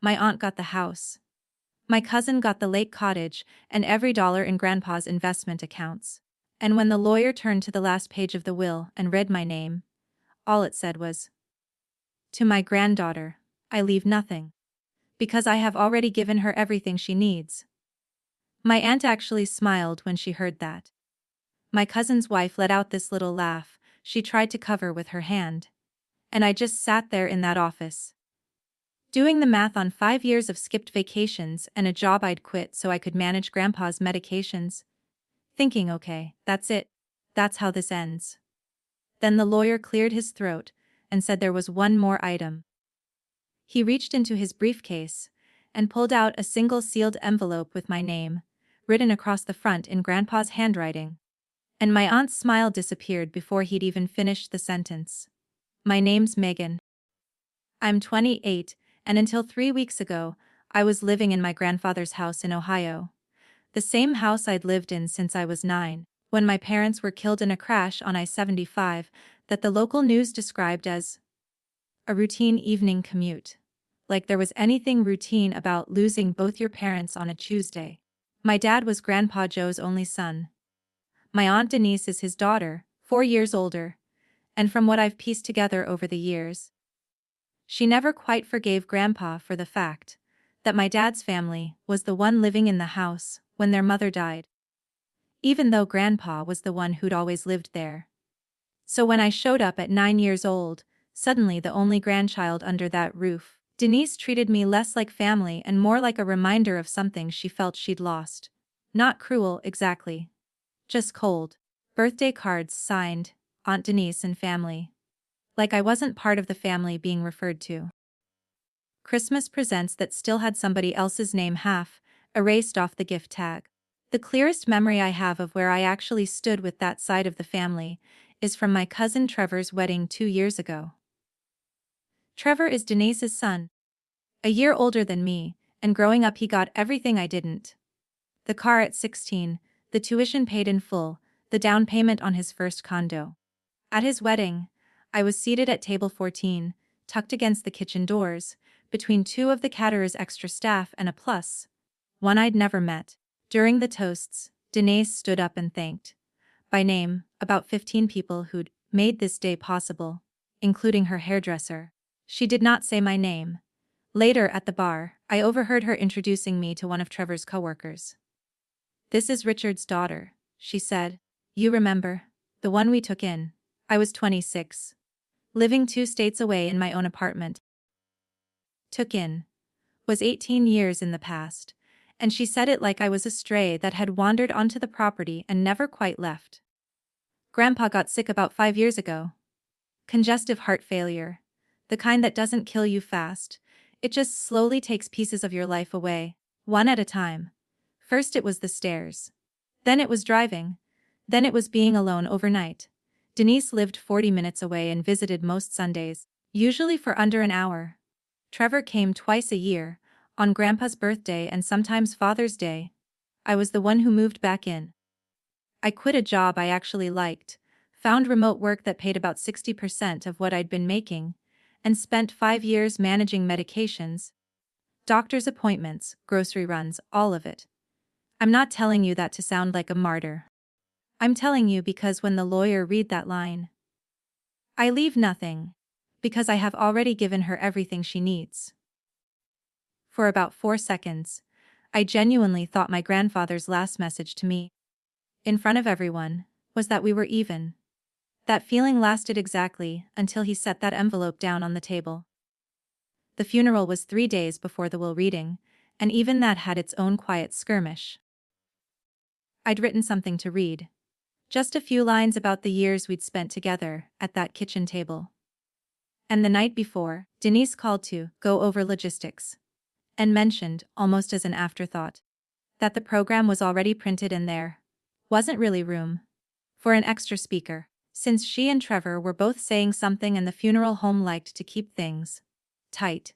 My aunt got the house. My cousin got the lake cottage and every dollar in Grandpa's investment accounts. And when the lawyer turned to the last page of the will and read my name, all it said was, "To my granddaughter, I leave nothing. Because I have already given her everything she needs." My aunt actually smiled when she heard that. My cousin's wife let out this little laugh she tried to cover with her hand. And I just sat there in that office, doing the math on 5 years of skipped vacations and a job I'd quit so I could manage Grandpa's medications, thinking, okay, that's it. That's how this ends. Then the lawyer cleared his throat and said there was one more item. He reached into his briefcase and pulled out a single sealed envelope with my name, written across the front in Grandpa's handwriting. And my aunt's smile disappeared before he'd even finished the sentence. My name's Megan. I'm 28, and until 3 weeks ago, I was living in my grandfather's house in Ohio. The same house I'd lived in since I was 9, when my parents were killed in a crash on I-75 that the local news described as a routine evening commute. Like there was anything routine about losing both your parents on a Tuesday. My dad was Grandpa Joe's only son. My aunt Denise is his daughter, 4 years older, and from what I've pieced together over the years, she never quite forgave Grandpa for the fact that my dad's family was the one living in the house when their mother died, even though Grandpa was the one who'd always lived there. So when I showed up at 9 years old, suddenly the only grandchild under that roof, Denise treated me less like family and more like a reminder of something she felt she'd lost. Not cruel, exactly. Just cold. Birthday cards signed, Aunt Denise and family. Like I wasn't part of the family being referred to. Christmas presents that still had somebody else's name half erased off the gift tag. The clearest memory I have of where I actually stood with that side of the family is from my cousin Trevor's wedding 2 years ago. Trevor is Denise's son. A year older than me, and growing up he got everything I didn't. The car at 16, the tuition paid in full, the down payment on his first condo. At his wedding, I was seated at table 14, tucked against the kitchen doors, between 2 of the caterer's extra staff and a plus one I'd never met. During the toasts, Denise stood up and thanked, by name, about 15 people who'd made this day possible, including her hairdresser. She did not say my name. Later at the bar, I overheard her introducing me to one of Trevor's coworkers. "This is Richard's daughter," she said. "You remember, the one we took in." I was 26. Living 2 states away in my own apartment. Took in. Was 18 years in the past, and she said it like I was a stray that had wandered onto the property and never quite left. Grandpa got sick about 5 years ago. Congestive heart failure. The kind that doesn't kill you fast, it just slowly takes pieces of your life away, one at a time. First it was the stairs. Then it was driving. Then it was being alone overnight. Denise lived 40 minutes away and visited most Sundays, usually for under an hour. Trevor came twice a year, on Grandpa's birthday and sometimes Father's Day. I was the one who moved back in. I quit a job I actually liked, found remote work that paid about 60% of what I'd been making, and spent 5 years managing medications, doctor's appointments, grocery runs, all of it. I'm not telling you that to sound like a martyr. I'm telling you because when the lawyer read that line, "I leave nothing," because I have already given her everything she needs. For about 4 seconds, I genuinely thought my grandfather's last message to me, in front of everyone, was that we were even. That feeling lasted exactly until he set that envelope down on the table. The funeral was 3 days before the will reading, and even that had its own quiet skirmish. I'd written something to read. Just a few lines about the years we'd spent together at that kitchen table. And the night before, Denise called to go over logistics, and mentioned, almost as an afterthought, that the program was already printed and there wasn't really room for an extra speaker, since she and Trevor were both saying something and the funeral home liked to keep things tight.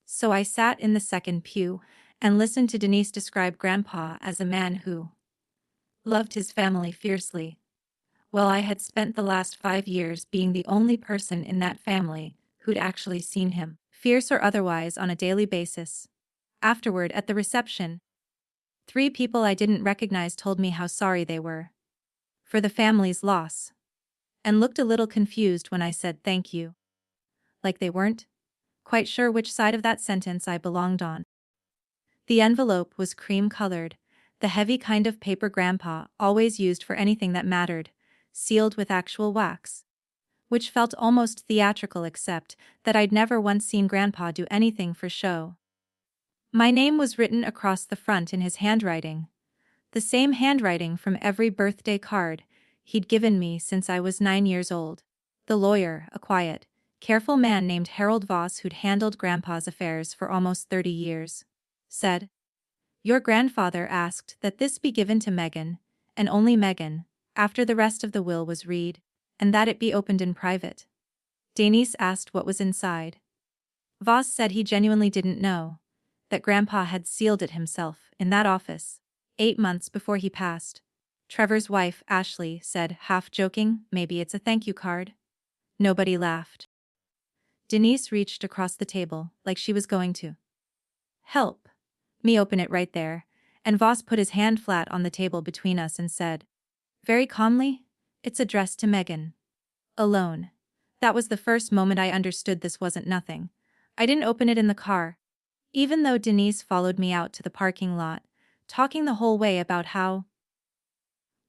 So I sat in the second pew and listened to Denise describe Grandpa as a man who loved his family fiercely. Well, I had spent the last 5 years being the only person in that family who'd actually seen him fierce or otherwise, on a daily basis. Afterward, at the reception, 3 people I didn't recognize told me how sorry they were for the family's loss, and looked a little confused when I said thank you. Like they weren't quite sure which side of that sentence I belonged on. The envelope was cream-colored, the heavy kind of paper Grandpa always used for anything that mattered, sealed with actual wax, which felt almost theatrical, except that I'd never once seen Grandpa do anything for show. My name was written across the front in his handwriting, the same handwriting from every birthday card he'd given me since I was 9 years old. The lawyer, a quiet, careful man named Harold Voss who'd handled Grandpa's affairs for almost 30 years, said, "Your grandfather asked that this be given to Megan, and only Megan, after the rest of the will was read, and that it be opened in private." Denise asked what was inside. Voss said he genuinely didn't know, that Grandpa had sealed it himself in that office 8 months before he passed. Trevor's wife, Ashley, said, half joking, "Maybe it's a thank you card." Nobody laughed. Denise reached across the table, like she was going to help me open it right there, and Voss put his hand flat on the table between us and said, very calmly, "It's addressed to Megan. Alone." That was the first moment I understood this wasn't nothing. I didn't open it in the car, even though Denise followed me out to the parking lot, talking the whole way about how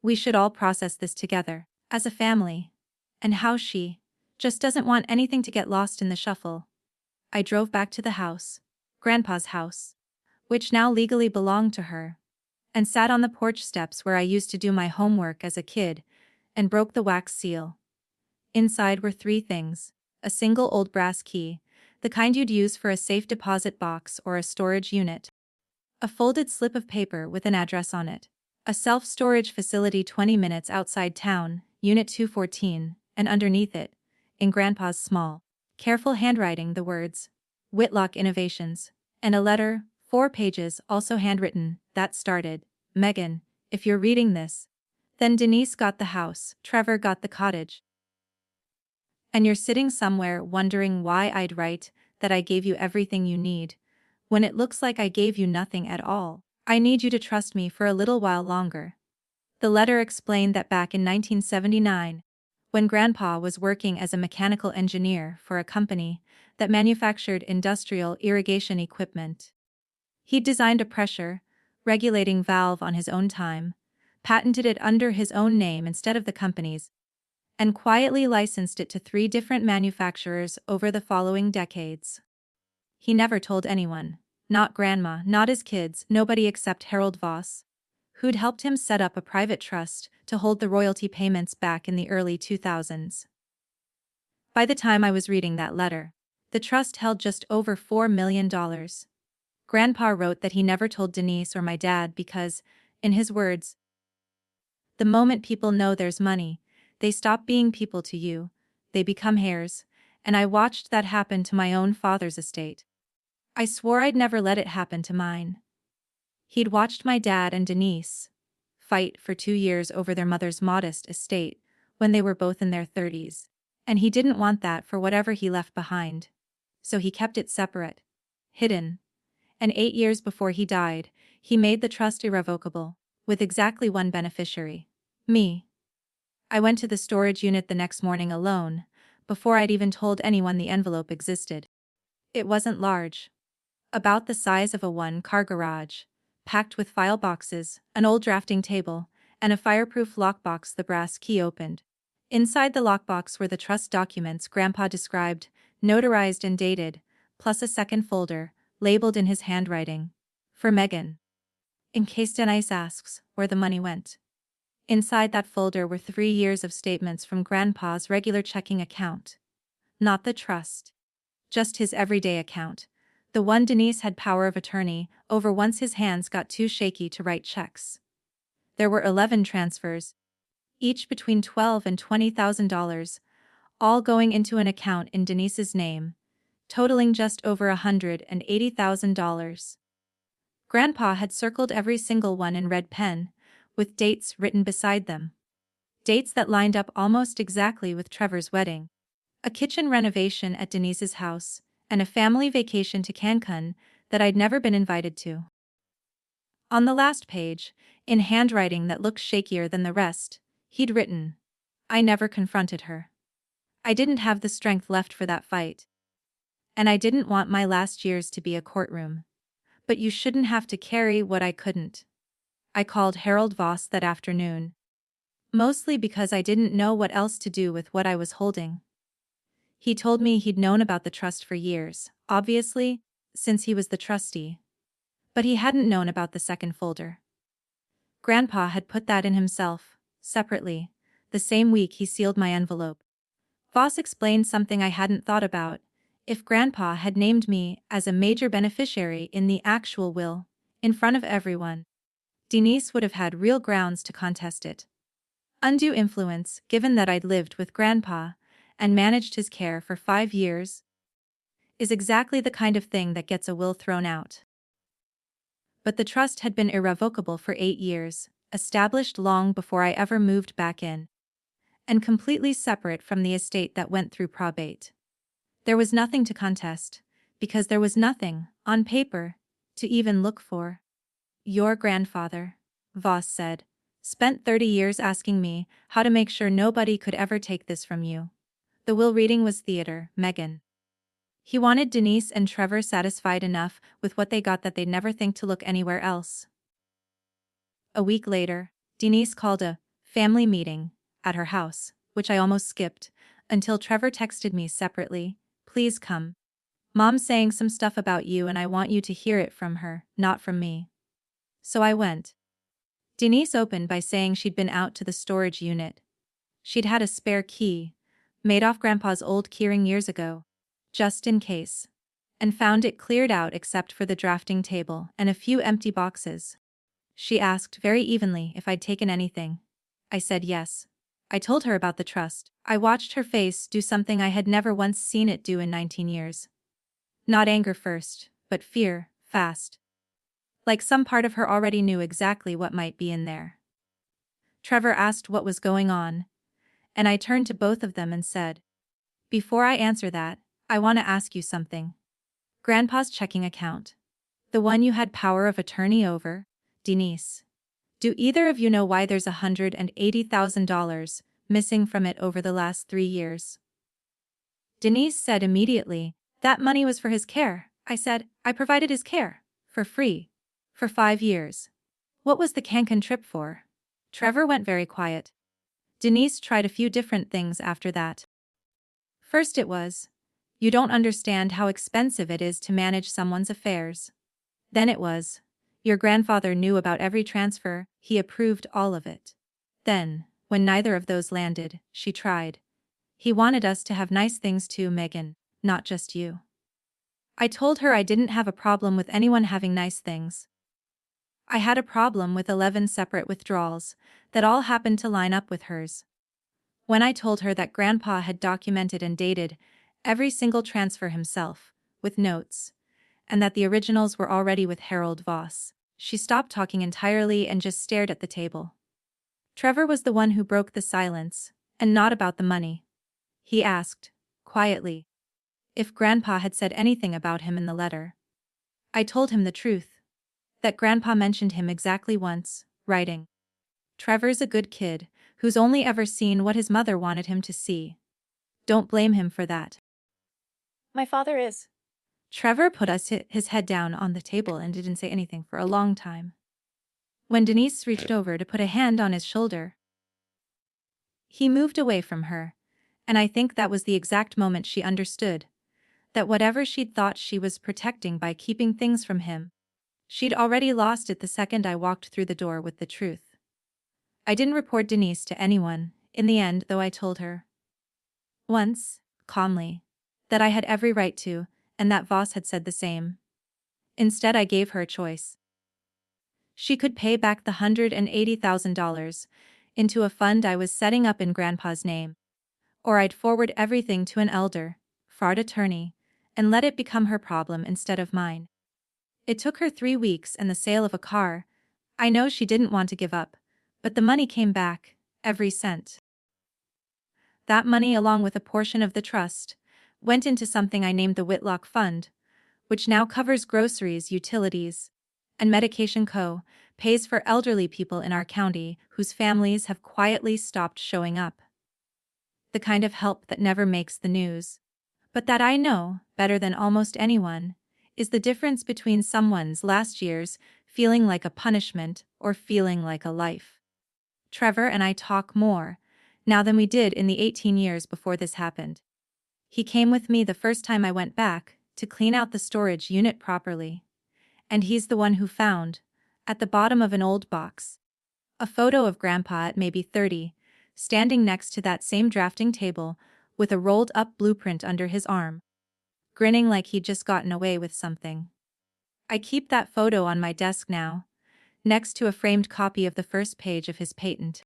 we should all process this together, as a family, and how she just doesn't want anything to get lost in the shuffle. I drove back to the house, Grandpa's house, which now legally belonged to her, and sat on the porch steps where I used to do my homework as a kid, and broke the wax seal. Inside were 3 things: a single old brass key, the kind you'd use for a safe deposit box or a storage unit, a folded slip of paper with an address on it, a self-storage facility 20 minutes outside town, Unit 214, and underneath it, in Grandpa's small, careful handwriting, the words, "Whitlock Innovations," and a letter, 4 pages, also handwritten, that started, "Megan, if you're reading this." Then Denise got the house, Trevor got the cottage. And you're sitting somewhere wondering why I'd write that I gave you everything you need, when it looks like I gave you nothing at all. I need you to trust me for a little while longer. The letter explained that back in 1979, when Grandpa was working as a mechanical engineer for a company that manufactured industrial irrigation equipment, he'd designed a pressure regulating valve on his own time, patented it under his own name instead of the company's, and quietly licensed it to 3 different manufacturers over the following decades. He never told anyone, not Grandma, not his kids, nobody except Harold Voss, who'd helped him set up a private trust to hold the royalty payments back in the early 2000s. By the time I was reading that letter, the trust held just over $4 million. Grandpa wrote that he never told Denise or my dad because, in his words, "The moment people know there's money, they stop being people to you, they become heirs," and I watched that happen to my own father's estate. I swore I'd never let it happen to mine. He'd watched my dad and Denise fight for 2 years over their mother's modest estate when they were both in their 30s, and he didn't want that for whatever he left behind. So he kept it separate, hidden, and 8 years before he died, he made the trust irrevocable, with exactly 1 beneficiary: me. I went to the storage unit the next morning alone, before I'd even told anyone the envelope existed. It wasn't large. About the size of a 1-car garage, packed with file boxes, an old drafting table, and a fireproof lockbox the brass key opened. Inside the lockbox were the trust documents Grandpa described, notarized and dated, plus a second folder, labeled in his handwriting, for Megan, in case Denise asks where the money went. Inside that folder were 3 years of statements from Grandpa's regular checking account. Not the trust. Just his everyday account. The one Denise had power of attorney over once his hands got too shaky to write checks. There were 11 transfers, each between $12,000 and $20,000, all going into an account in Denise's name, totaling just over $180,000. Grandpa had circled every single one in red pen, with dates written beside them. Dates that lined up almost exactly with Trevor's wedding, a kitchen renovation at Denise's house, and a family vacation to Cancun that I'd never been invited to. On the last page, in handwriting that looked shakier than the rest, he'd written, "I never confronted her. I didn't have the strength left for that fight. And I didn't want my last years to be a courtroom. But you shouldn't have to carry what I couldn't." I called Harold Voss that afternoon. Mostly because I didn't know what else to do with what I was holding. He told me he'd known about the trust for years, obviously, since he was the trustee. But he hadn't known about the second folder. Grandpa had put that in himself, separately, the same week he sealed my envelope. Voss explained something I hadn't thought about. If Grandpa had named me as a major beneficiary in the actual will, in front of everyone, Denise would have had real grounds to contest it. Undue influence, given that I'd lived with Grandpa and managed his care for 5 years, is exactly the kind of thing that gets a will thrown out. But the trust had been irrevocable for 8 years, established long before I ever moved back in, and completely separate from the estate that went through probate. There was nothing to contest, because there was nothing, on paper, to even look for. "Your grandfather," Voss said, "spent 30 years asking me how to make sure nobody could ever take this from you." The will reading was theater, Megan. He wanted Denise and Trevor satisfied enough with what they got that they'd never think to look anywhere else. A week later, Denise called a family meeting at her house, which I almost skipped, until Trevor texted me separately, "Please come. Mom's saying some stuff about you and I want you to hear it from her, not from me." So I went. Denise opened by saying she'd been out to the storage unit. She'd had a spare key, made off Grandpa's old keyring years ago, just in case, and found it cleared out except for the drafting table and a few empty boxes. She asked very evenly if I'd taken anything. I said yes. I told her about the trust. I watched her face do something I had never once seen it do in 19 years. Not anger first, but fear, fast. Like some part of her already knew exactly what might be in there. Trevor asked what was going on, and I turned to both of them and said, "Before I answer that, I want to ask you something. Grandpa's checking account. The one you had power of attorney over, Denise. Do either of you know why there's $180,000 missing from it over the last 3 years?" Denise said immediately, "That money was for his care." I said, "I provided his care, for free, for 5 years. What was the Cancun trip for?" Trevor went very quiet. Denise tried a few different things after that. First it was, "You don't understand how expensive it is to manage someone's affairs." Then it was, "Your grandfather knew about every transfer, he approved all of it." Then, when neither of those landed, she tried, "He wanted us to have nice things too, Megan, not just you." I told her I didn't have a problem with anyone having nice things. I had a problem with 11 separate withdrawals that all happened to line up with hers. When I told her that Grandpa had documented and dated every single transfer himself, with notes, and that the originals were already with Harold Voss, she stopped talking entirely and just stared at the table. Trevor was the one who broke the silence, and not about the money. He asked, quietly, if Grandpa had said anything about him in the letter. I told him the truth. That Grandpa mentioned him exactly once, writing, "Trevor's a good kid, who's only ever seen what his mother wanted him to see. Don't blame him for that." My father is. Trevor put his head down on the table and didn't say anything for a long time. When Denise reached over to put a hand on his shoulder, he moved away from her, and I think that was the exact moment she understood that whatever she'd thought she was protecting by keeping things from him, she'd already lost it the second I walked through the door with the truth. I didn't report Denise to anyone, in the end, though I told her once, calmly, that I had every right to, and that Voss had said the same. Instead, I gave her a choice. She could pay back the $180,000 into a fund I was setting up in Grandpa's name, or I'd forward everything to an elder, fraud attorney, and let it become her problem instead of mine. It took her 3 weeks and the sale of a car. I know she didn't want to give up, but the money came back, every cent. That money, along with a portion of the trust, went into something I named the Whitlock Fund, which now covers groceries, utilities, and medication pays for elderly people in our county whose families have quietly stopped showing up. The kind of help that never makes the news. But that I know, better than almost anyone, is the difference between someone's last years feeling like a punishment or feeling like a life. Trevor and I talk more now than we did in the 18 years before this happened. He came with me the first time I went back to clean out the storage unit properly. And he's the one who found, at the bottom of an old box, a photo of Grandpa at maybe 30, standing next to that same drafting table with a rolled-up blueprint under his arm, grinning like he'd just gotten away with something. I keep that photo on my desk now, next to a framed copy of the first page of his patent.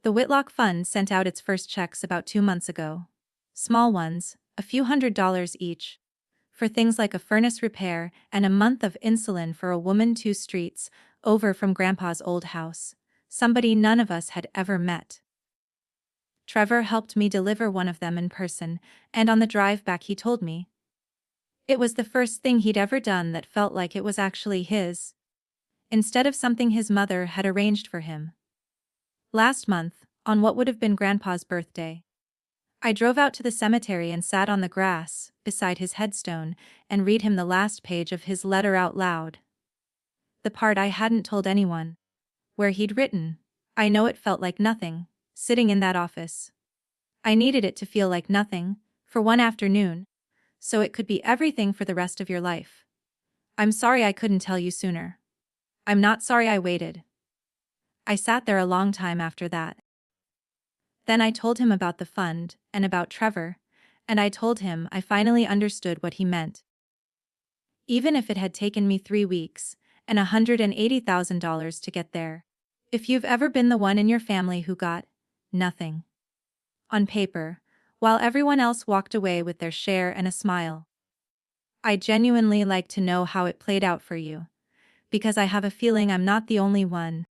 The Whitlock Fund sent out its first checks about 2 months ago. Small ones, a few $100s each, for things like a furnace repair and a month of insulin for a woman 2 streets over from Grandpa's old house, somebody none of us had ever met. Trevor helped me deliver one of them in person, and on the drive back he told me it was the first thing he'd ever done that felt like it was actually his, instead of something his mother had arranged for him. Last month, on what would have been Grandpa's birthday, I drove out to the cemetery and sat on the grass beside his headstone and read him the last page of his letter out loud. The part I hadn't told anyone, where he'd written, "I know it felt like nothing, sitting in that office. I needed it to feel like nothing, for one afternoon, so it could be everything for the rest of your life. I'm sorry I couldn't tell you sooner. I'm not sorry I waited." I sat there a long time after that. Then I told him about the fund and about Trevor, and I told him I finally understood what he meant. Even if it had taken me 3 weeks and $180,000 to get there. If you've ever been the one in your family who got nothing on paper, while everyone else walked away with their share and a smile, I genuinely like to know how it played out for you, because I have a feeling I'm not the only one